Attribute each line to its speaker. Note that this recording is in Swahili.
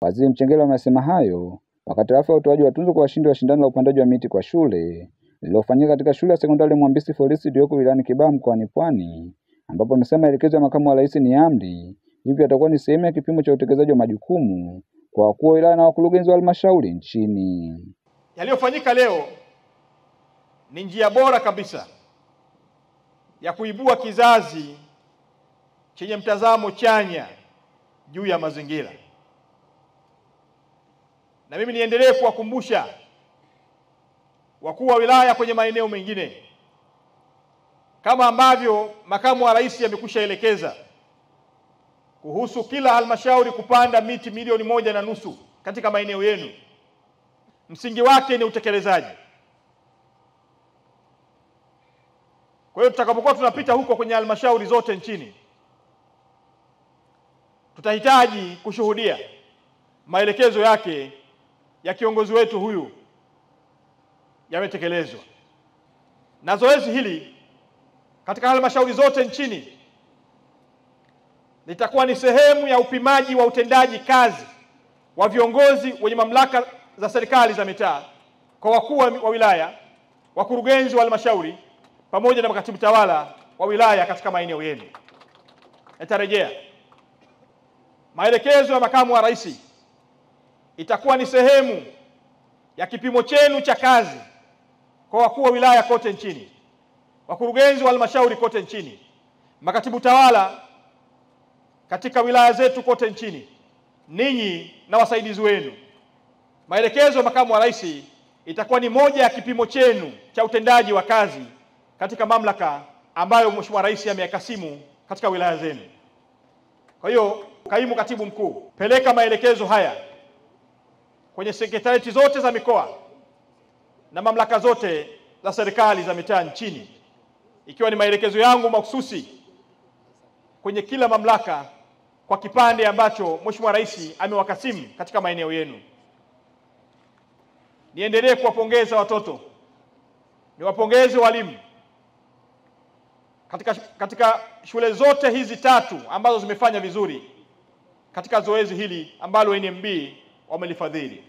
Speaker 1: Waziri Mchengerwa amesema hayo wakati wa utoaji wa tuzo kwa washindi wa shindano la upandaji wa miti kwa shule lililofanyika katika shule ya sekondari Mwambisi Forest iliyoko wilayani Kibaha mkoani Pwani, ambapo amesema maelekezo ya makamu wa rais ni amri, hivyo atakuwa ni sehemu ya kipimo cha utekelezaji wa majukumu kwa wakuu wa wilaya na wakurugenzi wa halmashauri nchini.
Speaker 2: Yaliyofanyika leo ni njia bora kabisa ya kuibua kizazi chenye mtazamo chanya juu ya mazingira. Na mimi niendelee kuwakumbusha wakuu wa wilaya kwenye maeneo mengine, kama ambavyo makamu wa rais amekwishaelekeza kuhusu kila halmashauri kupanda miti milioni 1.5 katika maeneo yenu. Msingi wake ni utekelezaji. Kwa hiyo tutakapokuwa tunapita huko kwenye halmashauri zote nchini, tutahitaji kushuhudia maelekezo yake ya kiongozi wetu huyu yametekelezwa. Na zoezi hili katika halmashauri zote nchini litakuwa ni sehemu ya upimaji wa utendaji kazi wa viongozi wenye mamlaka za serikali za mitaa kwa wakuu wa wilaya, wakurugenzi wa halmashauri pamoja na makatibu tawala wa wilaya katika maeneo yenu. Nitarejea. Maelekezo ya makamu wa rais itakuwa ni sehemu ya kipimo chenu cha kazi kwa wakuu wa wilaya kote nchini, wakurugenzi wa halmashauri kote nchini, makatibu tawala katika wilaya zetu kote nchini, ninyi na wasaidizi wenu. Maelekezo ya makamu wa rais itakuwa ni moja ya kipimo chenu cha utendaji wa kazi katika mamlaka ambayo Mheshimiwa Rais ameyakasimu katika wilaya zenu. Kwa hiyo, kaimu katibu mkuu, peleka maelekezo haya kwenye sekretarieti zote za mikoa na mamlaka zote za serikali za mitaa nchini, ikiwa ni maelekezo yangu mahususi kwenye kila mamlaka kwa kipande ambacho Mheshimiwa Rais amewakasimu katika maeneo yenu. Niendelee kuwapongeza watoto, niwapongeze walimu katika shule zote hizi 3 ambazo zimefanya vizuri katika zoezi hili ambalo NMB wamelifadhili.